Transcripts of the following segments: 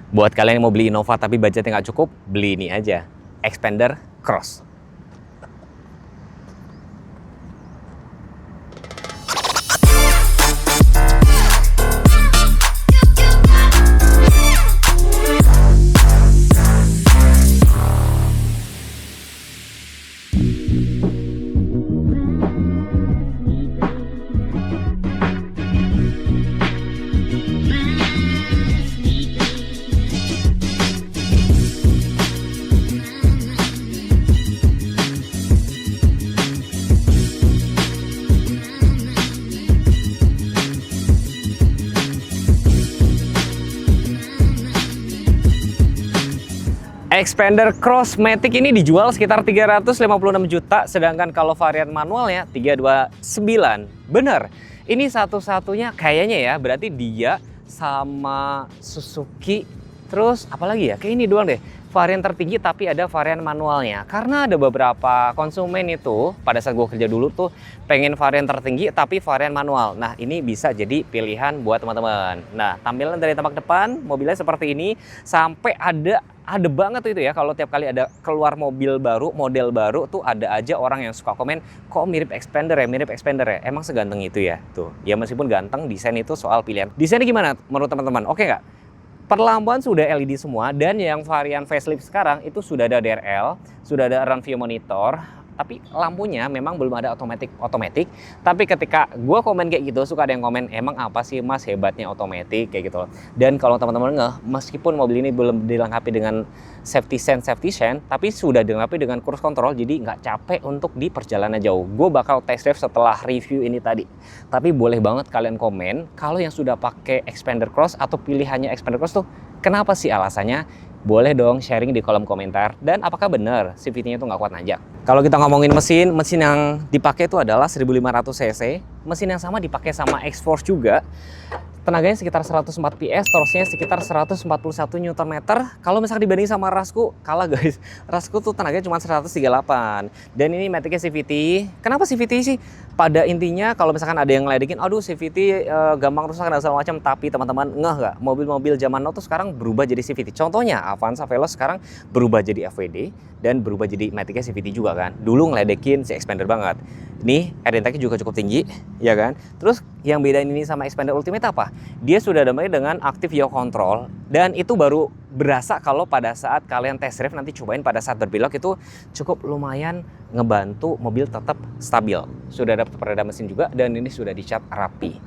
Buat kalian yang mau beli Innova tapi budgetnya nggak cukup, beli ini aja, Xpander Cross. Xpander Cross Matic ini dijual sekitar 356 juta, sedangkan kalau varian manualnya 329. Bener, ini satu-satunya kayaknya ya, berarti dia sama Suzuki, terus apalagi ya, kayak ini doang deh varian tertinggi tapi ada varian manualnya. Karena ada beberapa konsumen itu pada saat gue kerja dulu tuh pengen varian tertinggi tapi varian manual. Nah ini bisa jadi pilihan buat teman-teman. Nah tampilan dari tampak depan mobilnya seperti ini, sampai ada banget tuh itu ya, kalau tiap kali ada keluar mobil baru, model baru tuh ada aja orang yang suka komen, kok mirip Xpander ya, mirip Xpander ya. Emang seganteng itu ya? Tuh, ya meskipun ganteng, desain itu soal pilihan. Desainnya gimana menurut teman-teman? Oke nggak? Perlampuan sudah LED semua, dan yang varian facelift sekarang itu sudah ada DRL, sudah ada run view monitor, tapi lampunya memang belum ada otomatik. Tapi ketika gue komen kayak gitu, suka ada yang komen, emang apa sih mas hebatnya otomatik kayak gitu. Dan kalau teman-teman ngeh, meskipun mobil ini belum dilengkapi dengan safety sense, tapi sudah dilengkapi dengan cruise control, jadi nggak capek untuk di perjalanan jauh. Gue bakal test drive setelah review ini tadi. Tapi boleh banget kalian komen kalau yang sudah pakai Xpander Cross atau pilihannya Xpander Cross tuh kenapa sih alasannya? Boleh dong sharing di kolom komentar. Dan apakah benar CVT-nya itu nggak kuat nanjak? Kalau kita ngomongin mesin yang dipakai itu adalah 1500 cc. Mesin yang sama dipakai sama X-Force juga. Tenaganya sekitar 104 PS, torsinya sekitar 141 Nm. Kalau misalkan dibanding sama Rasku, kalah guys. Rasku tuh tenaganya cuma 138. Dan ini Matic-nya CVT. Kenapa CVT sih? Pada intinya kalau misalkan ada yang ngeledekin, aduh CVT gampang rusak dan segala macam. Tapi teman-teman ngeh nggak? Mobil-mobil zaman now tuh sekarang berubah jadi CVT. Contohnya Avanza Veloz sekarang berubah jadi FWD dan berubah jadi Matic-nya CVT juga kan. Dulu ngeledekin si Xpander banget. Ini air intake juga cukup tinggi, ya kan? Terus yang bedain ini sama Xpander Ultimate apa? Dia sudah damai dengan Active Yaw Control, dan itu baru berasa kalau pada saat kalian test drive nanti cobain pada saat berbelok itu cukup lumayan ngebantu mobil tetap stabil. Sudah ada peredam mesin juga, dan ini sudah dicat rapi.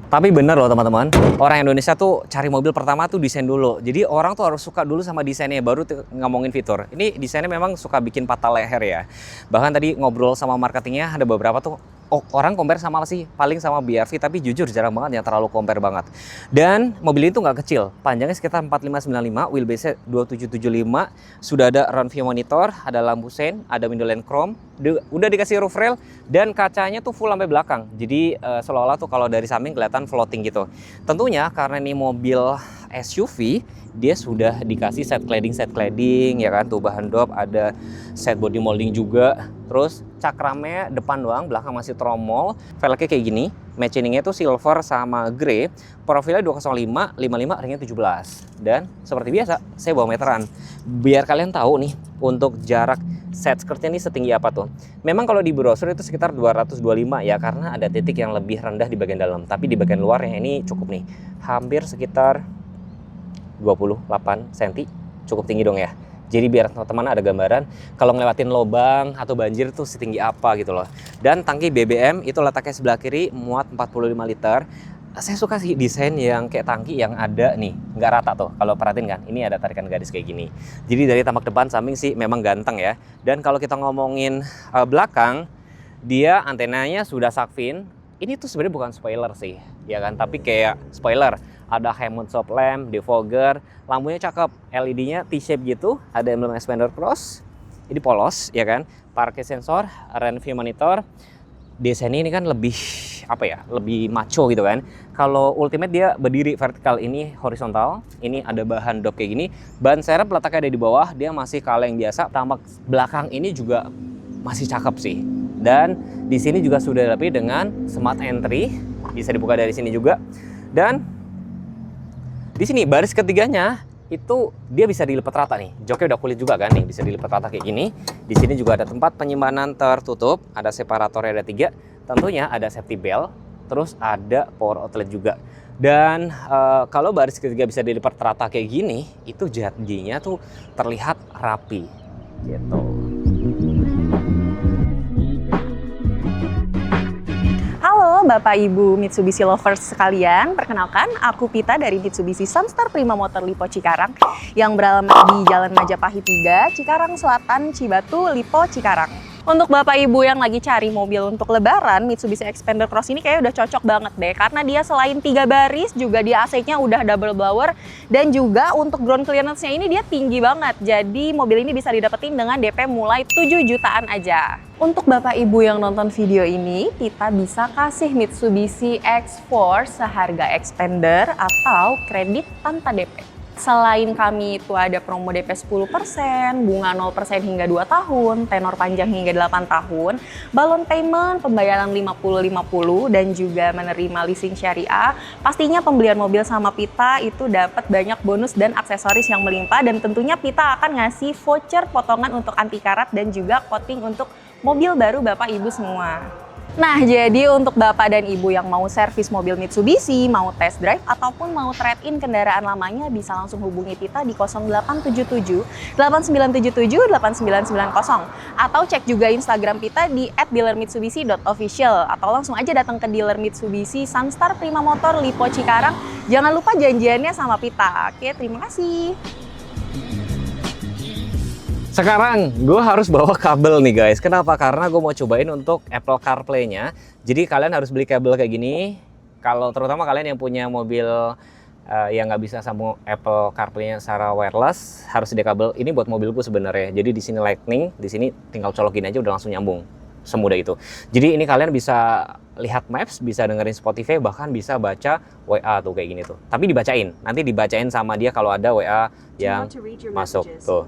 Tapi bener loh teman-teman, orang Indonesia tuh cari mobil pertama tuh desain dulu. Jadi orang tuh harus suka dulu sama desainnya, baru ngomongin fitur. Ini desainnya memang suka bikin patah leher ya. Bahkan tadi ngobrol sama marketingnya, ada beberapa tuh orang compare sama apa sih? Paling sama BRV, tapi jujur jarang banget yang terlalu compare banget. Dan mobil ini tuh nggak kecil, panjangnya sekitar 4595, wheelbase 2775, sudah ada run view monitor, ada lampu sein, ada window lamp chrome, udah dikasih roof rail, dan kacanya tuh full sampai belakang. Jadi seolah-olah tuh kalau dari samping kelihatan floating gitu. Tentunya karena ini mobil SUV, dia sudah dikasih set cladding ya kan, tuh bahan dop, ada set body molding juga. Terus cakramnya depan doang, belakang masih tromol. Velgnya kayak gini, matchingnya tuh silver sama grey. Profilnya 205, 55, ringnya 17. Dan seperti biasa, saya bawa meteran. Biar kalian tahu nih, untuk jarak set skirtnya ini setinggi apa tuh. Memang kalau di brosur itu sekitar 225 ya, karena ada titik yang lebih rendah di bagian dalam. Tapi di bagian luarnya ini cukup nih, hampir sekitar 28 cm, cukup tinggi dong ya. Jadi biar teman-teman ada gambaran kalau ngelewatin lubang atau banjir tuh setinggi apa gitu loh. Dan tangki BBM itu letaknya sebelah kiri, muat 45 liter. Saya suka sih desain yang kayak tangki yang ada nih, nggak rata tuh. Kalau perhatiin kan, ini ada tarikan garis kayak gini. Jadi dari tampak depan samping sih memang ganteng ya. Dan kalau kita ngomongin belakang, dia antenanya sudah shark fin. Ini tuh sebenarnya bukan spoiler sih, ya kan? Tapi kayak spoiler. Ada headlamp stop lamp, defogger, lampunya cakep, LED-nya T-shape gitu, ada emblem Xpander Cross, ini polos, ya kan? Parking sensor, run view monitor, desainnya ini kan lebih apa ya, lebih macho gitu kan. Kalau Ultimate dia berdiri vertikal, ini horizontal, ini ada bahan dop kayak gini, ban serep letaknya ada di bawah, dia masih kaleng biasa. Tampak belakang ini juga masih cakep sih. Dan di sini juga sudah dilengkapi dengan smart entry, bisa dibuka dari sini juga. Dan Di sini baris ketiganya itu dia bisa dilipat rata nih. Joknya udah kulit juga kan nih, bisa dilipat rata kayak gini. Di sini juga ada tempat penyimpanan tertutup, ada separatornya ada 3. Tentunya ada safety belt, terus ada power outlet juga. Dan kalau baris ketiga bisa dilipat rata kayak gini, itu jadinya tuh terlihat rapi gitu. Halo Bapak Ibu Mitsubishi lovers sekalian, perkenalkan aku Pita dari Mitsubishi Sunstar Prima Motor Lipo Cikarang yang beralamat di Jalan Majapahit 3, Cikarang Selatan, Cibatu, Lipo, Cikarang. Untuk Bapak Ibu yang lagi cari mobil untuk lebaran, Mitsubishi Xpander Cross ini kayaknya udah cocok banget deh. Karena dia selain 3 baris, juga dia AC-nya udah double blower. Dan juga untuk ground clearance-nya ini dia tinggi banget. Jadi mobil ini bisa didapetin dengan DP mulai 7 jutaan aja. Untuk Bapak Ibu yang nonton video ini, kita bisa kasih Mitsubishi X4 seharga Xpander atau kredit tanpa DP. Selain kami itu ada promo DP 10%, bunga 0% hingga 2 tahun, tenor panjang hingga 8 tahun, balon payment, pembayaran 50-50, dan juga menerima leasing syariah. Pastinya pembelian mobil sama Pita itu dapat banyak bonus dan aksesoris yang melimpah, dan tentunya Pita akan ngasih voucher potongan untuk anti karat dan juga coating untuk mobil baru Bapak Ibu semua. Nah, jadi untuk Bapak dan Ibu yang mau servis mobil Mitsubishi, mau test drive, ataupun mau trade-in kendaraan lamanya, bisa langsung hubungi Pita di 0877 8977 8990. Atau cek juga Instagram Pita di @dealermitsubishi.official. Atau langsung aja datang ke dealer Mitsubishi Sunstar Prima Motor Lipo Cikarang. Jangan lupa janjiannya sama Pita. Oke, terima kasih. Sekarang gue harus bawa kabel nih guys. Kenapa? Karena gue mau cobain untuk Apple CarPlay-nya. Jadi kalian harus beli kabel kayak gini. Kalau terutama kalian yang punya mobil yang nggak bisa sambung Apple CarPlay-nya secara wireless, harus sedia kabel. Ini buat mobilku sebenarnya. Jadi di sini Lightning, di sini tinggal colokin aja udah langsung nyambung. Semudah itu. Jadi ini kalian bisa lihat Maps, bisa dengerin Spotify, bahkan bisa baca WA tuh kayak gini tuh. Tapi dibacain, nanti dibacain sama dia kalau ada WA yang masuk tuh.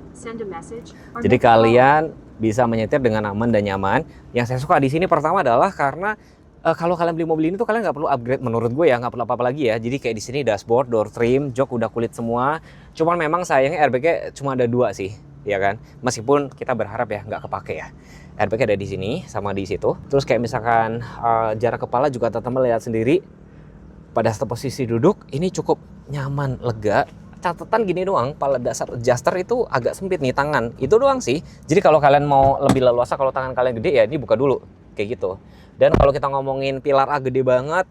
Jadi kalian bisa menyetir dengan aman dan nyaman. Yang saya suka di sini pertama adalah karena kalau kalian beli mobil ini tuh kalian nggak perlu upgrade menurut gue ya, nggak perlu apa-apa lagi ya. Jadi kayak di sini dashboard, door trim, jok udah kulit semua. Cuman memang sayangnya airbag-nya cuma ada 2 sih, ya kan. Meskipun kita berharap ya nggak kepake ya. Airbag ada di sini sama di situ. Terus kayak misalkan jarak kepala juga teman-teman lihat sendiri. Pada satu posisi duduk ini cukup nyaman, lega. Catatan gini doang, pada dasar adjuster itu agak sempit nih tangan. Itu doang sih. Jadi kalau kalian mau lebih leluasa, kalau tangan kalian gede ya ini buka dulu kayak gitu. Dan kalau kita ngomongin pilar A gede banget,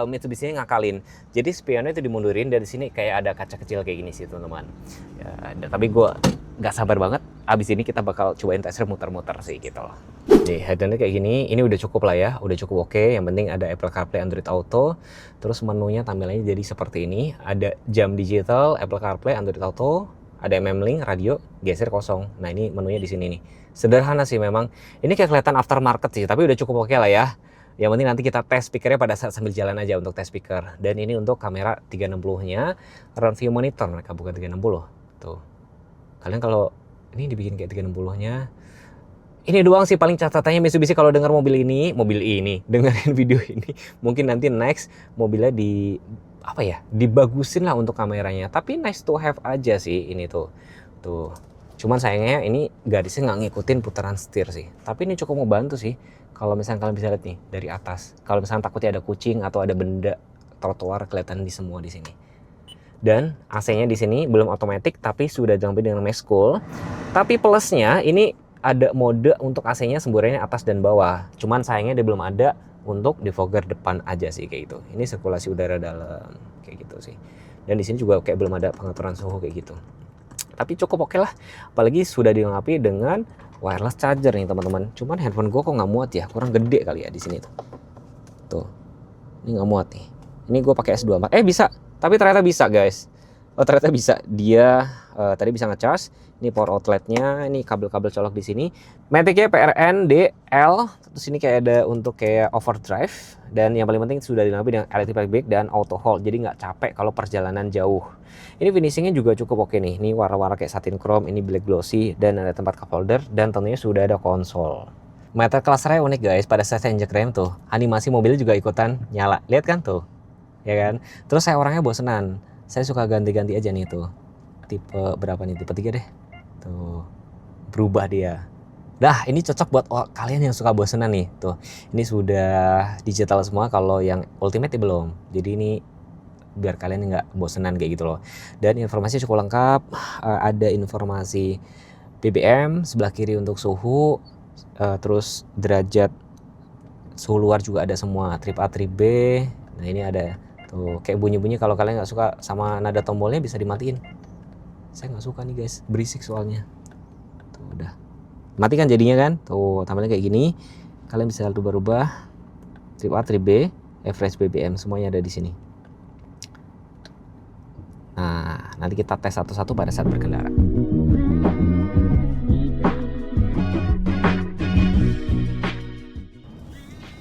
Mitsubishi ngakalin. Jadi spionnya itu dimundurin, dari sini kayak ada kaca kecil kayak gini sih teman-teman. Ya, tapi gue nggak sabar banget. Abis ini kita bakal cobain test drive muter-muter sih gitu loh. Nih headlamp kayak gini, ini udah cukup lah ya, udah cukup oke. Yang penting ada Apple CarPlay, Android Auto. Terus menunya tampilannya jadi seperti ini. Ada jam digital, Apple CarPlay, Android Auto. Ada MM-Link, radio, geser kosong. Nah ini menunya di sini nih. Sederhana sih memang. Ini kayak kelihatan aftermarket sih, tapi udah cukup oke lah ya. Yang penting nanti kita tes speakernya pada saat sambil jalan aja untuk tes speaker. Dan ini untuk kamera 360-nya, front view monitor mereka bukan 360. Tuh. Kalian kalau ini dibikin kayak 360-nya. Ini doang sih paling catatannya Mitsubishi kalau dengar mobil ini, dengerin video ini. Mungkin nanti next mobilnya dibagusin lah untuk kameranya. Tapi nice to have aja sih ini tuh. Tuh. Cuman sayangnya ini garisnya nggak ngikutin putaran setir sih. Tapi ini cukup membantu sih. Kalau misalnya kalian bisa lihat nih dari atas. Kalau misalnya takutnya ada kucing atau ada benda trotoar kelihatan di semua di sini. Dan AC-nya di sini belum otomatis tapi sudah dilengkapi dengan mesh cool. Tapi plusnya ini ada mode untuk AC-nya semburannya atas dan bawah. Cuman sayangnya dia belum ada untuk defogger depan aja sih kayak gitu. Ini sirkulasi udara dalam kayak gitu sih. Dan di sini juga kayak belum ada pengaturan suhu kayak gitu. Tapi cukup oke lah. Apalagi sudah dilengkapi dengan wireless charger nih teman-teman. Cuman handphone gue kok nggak muat ya, kurang gede kali ya di sini tuh. Tuh, ini nggak muat nih. Ini gue pakai S24. Bisa, tapi ternyata bisa guys. Oh ternyata bisa. Dia tadi bisa ngecharge. Ini power outletnya. Ini kabel-kabel colok di sini. Matic-nya PRN DL. Terus ini kayak ada untuk kayak overdrive. Dan yang paling penting sudah dilengkapi dengan electric brake dan auto hold. Jadi nggak capek kalau perjalanan jauh. Ini finishingnya juga cukup oke nih. Ini warna-warna kayak satin chrome. Ini black glossy dan ada tempat cup holder dan tentunya sudah ada konsol. Metal clusternya unik guys. Pada saat saya injek rem tuh, animasi mobilnya juga ikutan nyala. Lihat kan tuh, ya kan? Terus saya orangnya bosenan. Saya suka ganti-ganti aja nih tuh. Tipe berapa nih? Tipe 3 deh. Tuh. Berubah dia. Nah, ini cocok buat kalian yang suka bosenan nih. Tuh. Ini sudah digital semua, kalau yang ultimate belum. Jadi ini biar kalian nggak bosenan kayak gitu loh. Dan informasinya cukup lengkap. Ada informasi BBM, sebelah kiri untuk suhu, terus derajat suhu luar juga ada semua, trip A, trip B. Nah ini ada tuh kayak bunyi-bunyi, kalau kalian nggak suka sama nada tombolnya bisa dimatiin. Saya nggak suka nih guys, berisik soalnya. Tuh udah, matikan jadinya kan. Tuh tampilannya kayak gini. Kalian bisa rubah-rubah trip A, trip B, average BBM semuanya ada di sini. Nah nanti kita tes satu-satu pada saat berkendara.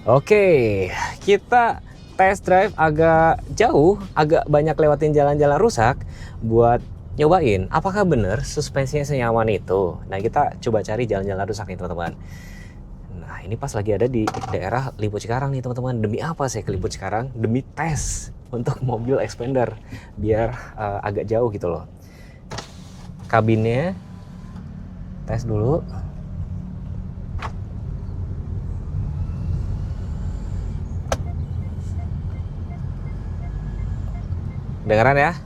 Oke, kita test drive agak jauh, agak banyak lewatin jalan-jalan rusak buat nyobain apakah bener suspensinya senyaman itu. Nah kita coba cari jalan-jalan rusak nih teman-teman. Nah ini pas lagi ada di daerah Lipo Cikarang nih teman-teman. Demi apa saya ke Lipo Cikarang? Demi tes untuk mobil Expander biar agak jauh gitu loh. Kabinnya tes dulu. Dengeran ya?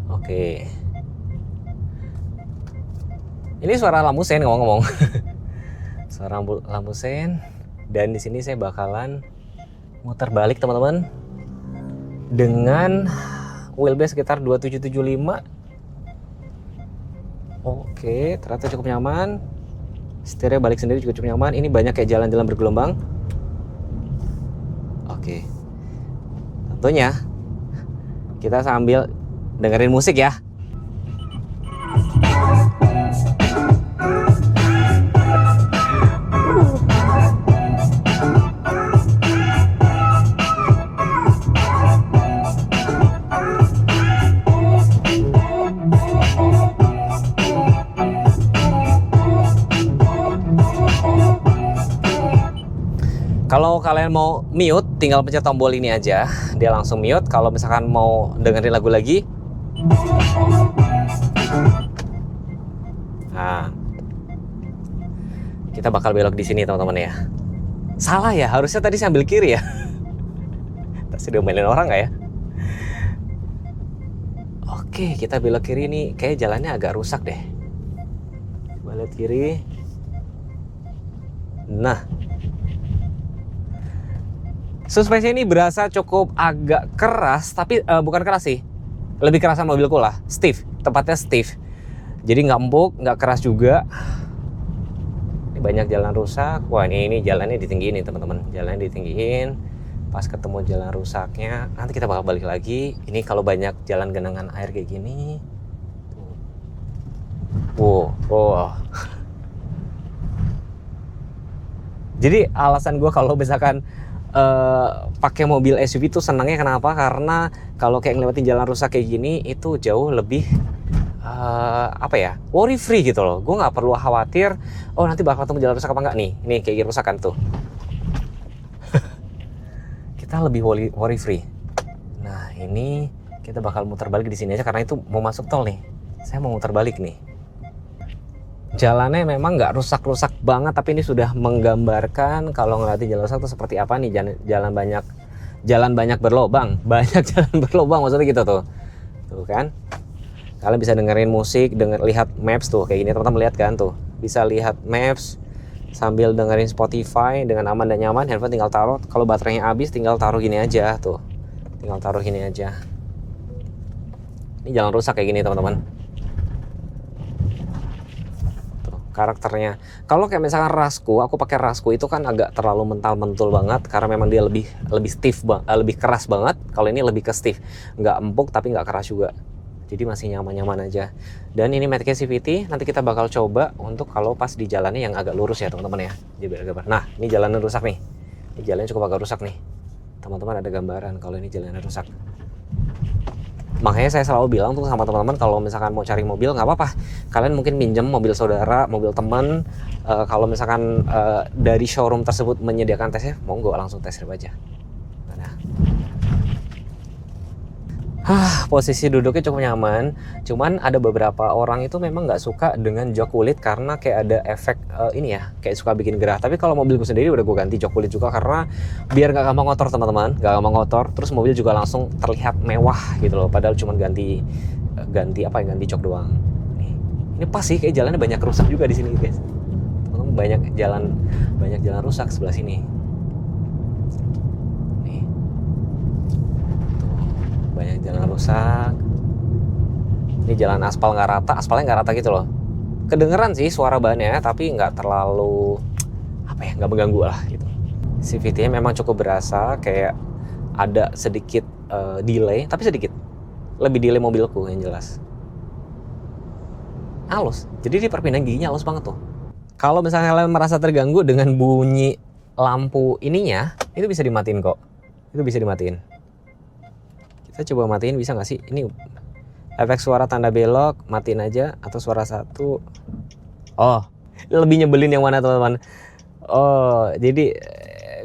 Oke. Ini suara Lamusen ngomong-ngomong. Suara Lamusen. Dan di sini saya bakalan muter balik teman-teman dengan wheelbase sekitar 2775. Oke, ternyata cukup nyaman. Setirnya balik sendiri juga cukup nyaman. Ini banyak kayak jalan-jalan bergelombang. Oke, tentunya kita sambil dengerin musik ya. Kalau kalian mau mute, tinggal pencet tombol ini aja, dia langsung mute. Kalau misalkan mau dengerin lagu lagi, nah, kita bakal belok di sini teman-teman ya. Salah ya, harusnya tadi saya ambil kiri ya. Terus udah mainin orang nggak ya? Oke, kita belok kiri nih, kayak jalannya agak rusak deh. Coba lihat kiri. Nah. Suspensi ini berasa cukup agak keras, tapi bukan keras sih. Lebih keras sama mobilku lah, stiff, tepatnya stiff. Jadi nggak empuk, nggak keras juga. Ini banyak jalan rusak. Wah ini jalannya ditinggiin nih teman-teman. Jalannya ditinggiin. Pas ketemu jalan rusaknya, nanti kita bakal balik lagi. Ini kalau banyak jalan genangan air kayak gini. Wow. Jadi alasan gue kalau misalkan pakai mobil SUV itu senangnya kenapa? Karena kalau kayak ngelewatin jalan rusak kayak gini itu jauh lebih worry free gitu loh. Gue nggak perlu khawatir nanti bakal ketemu jalan rusak apa enggak nih. Ini kayak gini rusak kan tuh. Kita lebih worry free. Nah ini kita bakal muter balik di sini aja karena itu mau masuk tol nih. Saya mau muter balik nih. Jalannya memang nggak rusak-rusak banget, tapi ini sudah menggambarkan kalau ngeliatin jalan rusak itu seperti apa nih. Jalan banyak berlobang, maksudnya gitu tuh kan. Kalian bisa dengerin musik, lihat maps tuh kayak gini teman-teman, lihat kan tuh, bisa lihat maps sambil dengerin Spotify dengan aman dan nyaman. Handphone tinggal taruh, kalau baterainya habis tinggal taruh gini aja tuh, tinggal taruh gini aja. Ini jalan rusak kayak gini teman-teman. Karakternya. Kalau kayak misalkan Rasku, aku pakai Rasku itu kan agak terlalu mental-mentul banget karena memang dia lebih stiff, lebih keras banget. Kalau ini lebih ke stiff, nggak empuk tapi nggak keras juga. Jadi masih nyaman-nyaman aja. Dan ini Matic CVT nanti kita bakal coba untuk kalau pas di jalannya yang agak lurus ya teman-teman ya. Nah ini jalannya rusak nih. Ini jalannya cukup agak rusak nih. Teman-teman ada gambaran kalau ini jalannya rusak. Makanya saya selalu bilang tuh sama teman-teman kalau misalkan mau cari mobil nggak apa-apa, kalian mungkin minjem mobil saudara, mobil teman. Kalau misalkan dari showroom tersebut menyediakan tesnya, monggo langsung tes drive aja. Nah, Posisi duduknya cukup nyaman. Cuman ada beberapa orang itu memang nggak suka dengan jok kulit karena kayak ada efek ini ya, kayak suka bikin gerah. Tapi kalau mobilku sendiri udah gue ganti jok kulit juga karena biar nggak gampang kotor teman-teman, nggak gampang kotor. Terus mobil juga langsung terlihat mewah gitu loh. Padahal cuma ganti jok doang. Ini pas sih, kayak jalannya banyak rusak juga di sini guys. Teman-teman, banyak jalan rusak sebelah sini. Banyak jalan rusak. Ini jalan aspal nggak rata, aspalnya nggak rata gitu loh. Kedengeran sih suara bannya, tapi nggak terlalu nggak mengganggu lah gitu. CVT-nya memang cukup berasa, kayak ada sedikit delay, tapi sedikit. Lebih delay mobilku yang jelas. Halus, jadi di perpindahan giginya halus banget tuh. Kalau misalnya kalian merasa terganggu dengan bunyi lampu ininya, itu bisa dimatiin kok. Itu bisa dimatiin. Kita coba matiin, bisa nggak sih? Ini efek suara tanda belok, matiin aja. Atau suara satu. Oh, lebih nyebelin yang mana teman-teman? Oh, jadi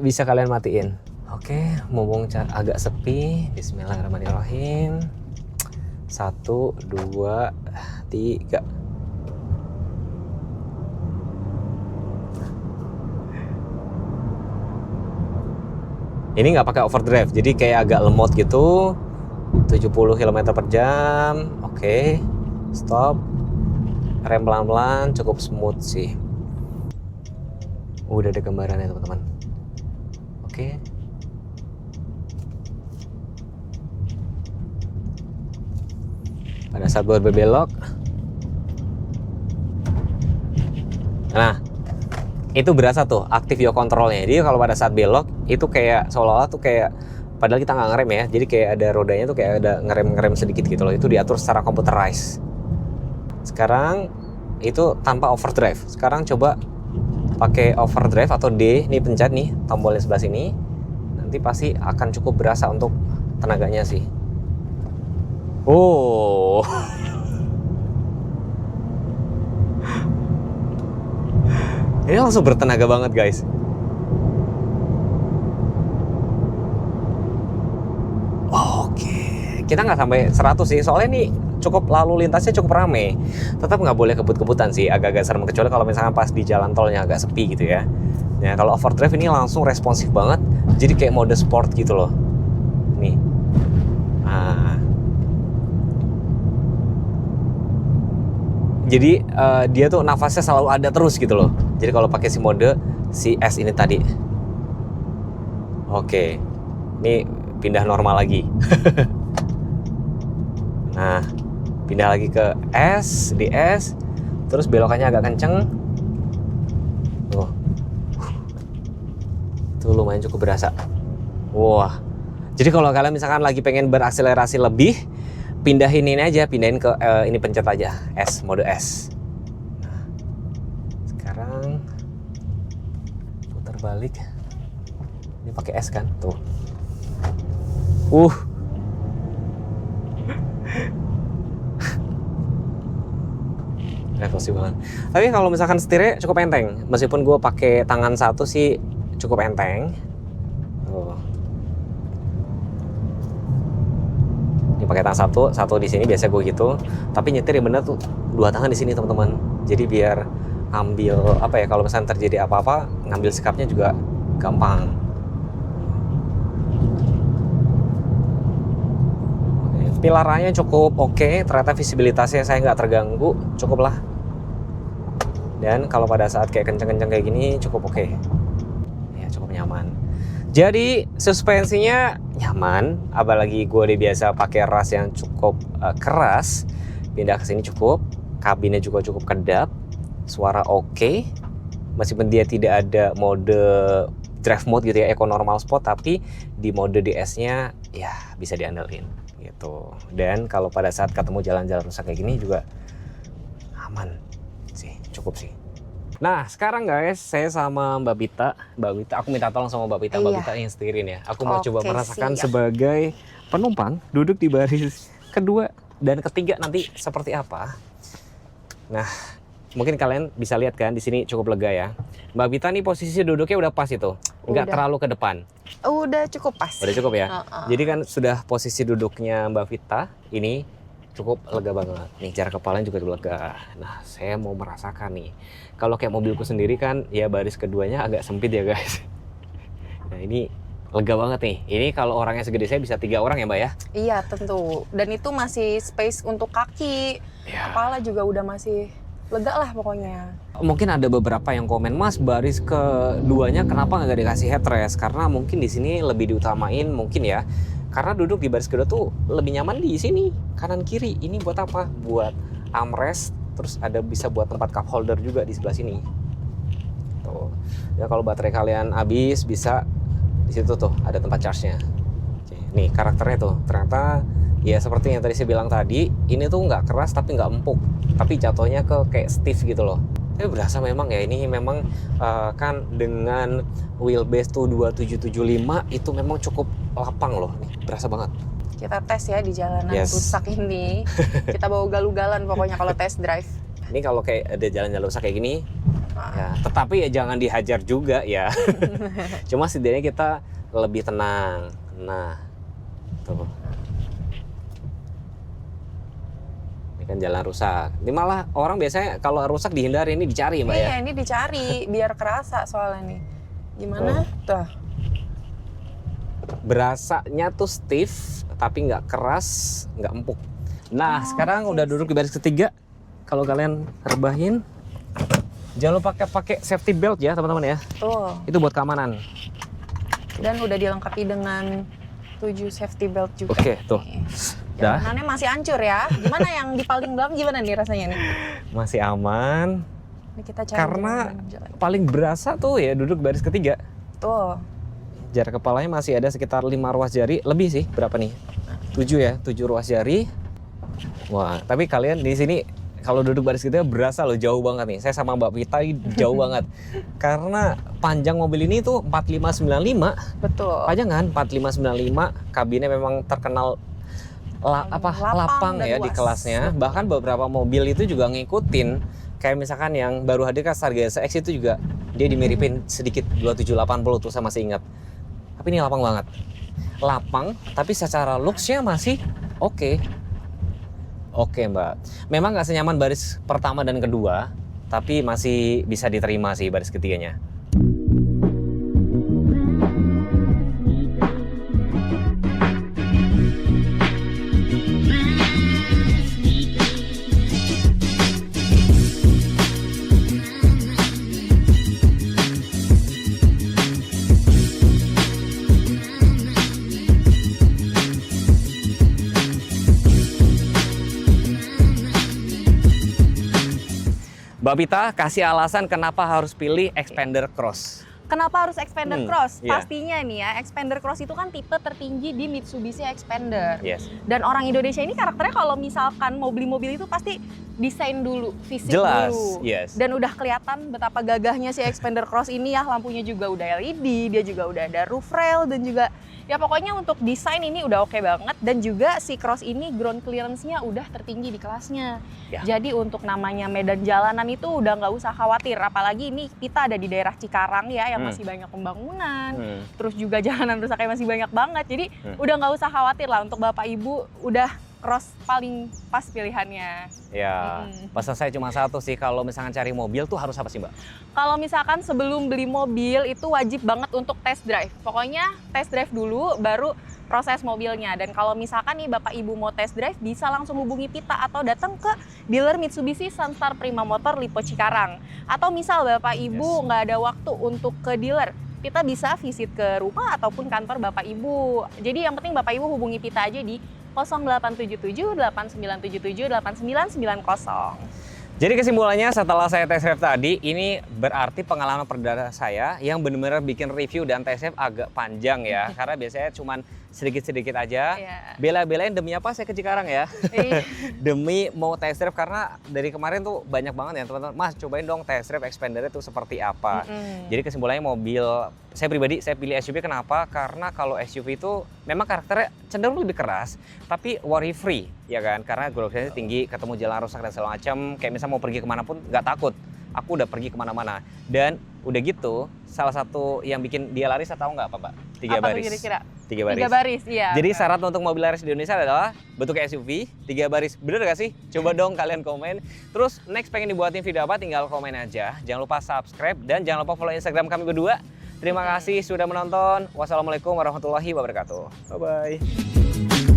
bisa kalian matiin. Oke, mumpung agak sepi. Bismillahirrahmanirrahim. 1, 2, 3. Ini nggak pakai overdrive, jadi kayak agak lemot gitu. 70 km per jam. Oke, stop. Rem pelan-pelan, cukup smooth sih. Udah ada gambarannya teman-teman. Oke. Pada saat berbelok. Nah, itu berasa tuh aktif yaw controlnya. Jadi kalau pada saat belok itu kayak seolah-olah tuh kayak, padahal kita nggak ngerem ya, jadi kayak ada rodanya tuh kayak ada ngerem sedikit gitu loh. Itu diatur secara computerized. Sekarang itu tanpa overdrive. Sekarang coba pakai overdrive atau D. Ini pencet nih tombolnya sebelah sini. Nanti pasti akan cukup berasa untuk tenaganya sih. Oh. Ini langsung bertenaga banget guys. Oke, kita nggak sampai 100 sih, soalnya ini cukup lalu lintasnya cukup rame. Tetap nggak boleh kebut-kebutan sih, agak-agak serem, kecuali kalau misalkan pas di jalan tolnya agak sepi gitu ya. Ya kalau overdrive ini langsung responsif banget, jadi kayak mode sport gitu loh. Nih. Jadi dia tuh nafasnya selalu ada terus gitu loh. Jadi kalau pakai si S ini tadi. Oke. Ini pindah normal lagi. Nah, pindah lagi ke S, di S. Terus belokannya agak kenceng. Tuh. Itu lumayan cukup berasa. Wah. Jadi kalau kalian misalkan lagi pengen berakselerasi lebih, pindahin ini aja, pindahin ke ini, pencet aja S, mode S. Nah, sekarang putar balik. Ini pakai S kan, tuh. Refleksi banget. Tapi kalau misalkan setirnya cukup enteng, meskipun gue pakai tangan satu sih cukup enteng. Tuh. Ini pakai tangan satu di sini biasa gue gitu. Tapi nyetir yang bener tuh 2 tangan di sini teman-teman. Jadi biar ambil kalau misalnya terjadi apa-apa, ngambil sikapnya juga gampang. Pilarnya cukup oke, ternyata visibilitasnya saya nggak terganggu, cukup lah. Dan kalau pada saat kayak kenceng-kenceng kayak gini cukup oke. Ya cukup nyaman. Jadi suspensinya nyaman, apalagi gue udah biasa pakai ras yang cukup keras. Pindah ke sini cukup, kabinnya juga cukup kedap, suara oke. Meskipun dia tidak ada mode drive mode gitu ya, eco normal sport, tapi di mode DS-nya ya bisa diandelin gitu. Dan kalau pada saat ketemu jalan-jalan rusak kayak gini juga aman sih, cukup sih. Nah sekarang guys, saya sama Mbak Bita, aku minta tolong sama Mbak Bita, Mbak Bita yang setirin ya. Aku mau coba merasakan sebagai penumpang duduk di baris kedua dan ketiga nanti seperti apa. Nah mungkin kalian bisa lihat kan di sini cukup lega ya. Mbak Bita nih posisi duduknya udah pas itu. Nggak terlalu ke depan. Udah cukup pas. Udah cukup ya? Uh-uh. Jadi kan sudah posisi duduknya Mbak Vita, ini cukup lega banget. Nih jarak kepalanya juga lega. Nah saya mau merasakan nih. Kalau kayak mobilku sendiri kan ya baris keduanya agak sempit ya guys. Nah ini lega banget nih. Ini kalau orangnya segede saya bisa 3 orang ya Mbak ya? Iya tentu. Dan itu masih space untuk kaki. Ya. Kepala juga udah masih lega lah pokoknya. Mungkin ada beberapa yang komen, Mas baris keduanya kenapa nggak dikasih headrest? Karena mungkin di sini lebih diutamain mungkin ya. Karena duduk di baris kedua tuh lebih nyaman di sini, kanan kiri. Ini buat apa? Buat armrest, terus ada bisa buat tempat cup holder juga di sebelah sini. Tuh. Ya kalau baterai kalian habis bisa di situ tuh ada tempat charge-nya. Oke. Nih karakternya tuh ternyata ya seperti yang tadi saya bilang tadi, ini tuh nggak keras tapi nggak empuk, tapi jatuhnya ke kayak stiff gitu loh. Tapi berasa memang ya ini memang kan dengan wheelbase tuh 2775 itu memang cukup lapang loh, nih berasa banget. Kita tes ya di jalanan rusak ini. Kita bawa galugalan pokoknya kalau test drive. Ini kalau kayak ada jalan-jalan rusak kayak gini, ya, tetapi ya jangan dihajar juga ya. Cuma setidaknya kita lebih tenang. Nah, tuh. Kan jalan rusak. Ini malah orang biasanya kalau rusak dihindari, ini dicari Mbak ya? Iya ini dicari biar kerasa soalnya nih. Gimana? Tuh. Berasanya tuh stiff tapi nggak keras, nggak empuk. Nah sekarang udah duduk di baris ketiga. Kalau kalian rebahin, jangan lupa pakai safety belt ya teman-teman ya. Tuh. Itu buat keamanan. Dan udah dilengkapi dengan 7 safety belt juga. Oke, tuh. Jalanannya masih hancur ya. Gimana yang di paling belakang gimana nih rasanya nih? Masih aman. Ini kita cari karena jalan. Paling berasa tuh ya duduk baris ketiga. Tuh. Jarak kepalanya masih ada sekitar 5 ruas jari. Lebih sih, berapa nih? 7 ya, 7 ruas jari. Wah, tapi kalian di sini kalau duduk baris ketiga berasa loh jauh banget nih. Saya sama Mbak Vita jauh banget. Karena panjang mobil ini tuh 4595. Betul. Panjang kan 4595. Kabinnya memang terkenal lapang ya luas. Di kelasnya. Bahkan beberapa mobil itu juga ngikutin. Kayak misalkan yang baru hadir kan Stargazer SX itu juga dia dimiripin sedikit 2780 tuh saya masih ingat. Tapi ini lapang banget. Lapang tapi secara looks-nya masih oke. Oke Mbak. Memang nggak senyaman baris pertama dan kedua, tapi masih bisa diterima sih baris ketiganya. Mbak Pita, kasih alasan kenapa harus pilih Xpander Cross. Kenapa harus Xpander Cross? Iya. Pastinya nih ya, Xpander Cross itu kan tipe tertinggi di Mitsubishi Xpander. Yes. Dan orang Indonesia ini karakternya kalau misalkan mau beli mobil itu pasti desain dulu, fisik Jelas, dulu. yes. Dan udah kelihatan betapa gagahnya si Xpander Cross ini ya, lampunya juga udah LED, dia juga udah ada roof rail dan juga ya pokoknya untuk desain ini udah oke banget. Dan juga si Cross ini ground clearance-nya udah tertinggi di kelasnya. Ya. Jadi untuk namanya medan jalanan itu udah nggak usah khawatir. Apalagi ini kita ada di daerah Cikarang ya yang masih banyak pembangunan. Terus juga jalanan rusaknya masih banyak banget. Jadi udah nggak usah khawatir lah untuk Bapak Ibu, udah Cross paling pas pilihannya. Ya, pesan saya cuma satu sih, kalau misalkan cari mobil tuh harus apa sih Mbak? Kalau misalkan sebelum beli mobil itu wajib banget untuk test drive. Pokoknya test drive dulu baru proses mobilnya. Dan kalau misalkan nih Bapak Ibu mau test drive bisa langsung hubungi Pita atau datang ke dealer Mitsubishi Sunstar Prima Motor Lipo Cikarang. Atau misal Bapak Ibu nggak ada waktu untuk ke dealer, Pita bisa visit ke rumah ataupun kantor Bapak Ibu. Jadi yang penting Bapak Ibu hubungi Pita aja di 0877 8977 8990. Jadi kesimpulannya setelah saya test drive tadi, ini berarti pengalaman perdana saya yang benar-benar bikin review dan test drive agak panjang ya. Karena biasanya cuman sedikit-sedikit aja. Bela-belain demi apa saya ke Cikarang ya. Demi mau test drive, karena dari kemarin tuh banyak banget ya teman-teman. Mas cobain dong test drive Xpander itu seperti apa. Jadi kesimpulannya mobil, saya pribadi saya pilih SUV kenapa? Karena kalau SUV itu memang karakternya cenderung lebih keras, tapi worry free ya kan. Karena groundclearance tinggi, ketemu jalan rusak dan segala macam. Kayak misal mau pergi kemana pun nggak takut. Aku udah pergi kemana-mana. Dan Udah gitu, salah satu yang bikin dia laris tahu nggak apa, Mbak? 3 Apa tuh baris. kira-kira? 3 baris. 3 baris, iya. Jadi syarat untuk mobil laris di Indonesia adalah bentuk SUV, 3 baris. Bener gak sih? Coba dong kalian komen. Terus next pengen dibuatin video apa, tinggal komen aja. Jangan lupa subscribe dan jangan lupa follow Instagram kami berdua. Terima kasih sudah menonton. Wassalamualaikum warahmatullahi wabarakatuh. Bye-bye.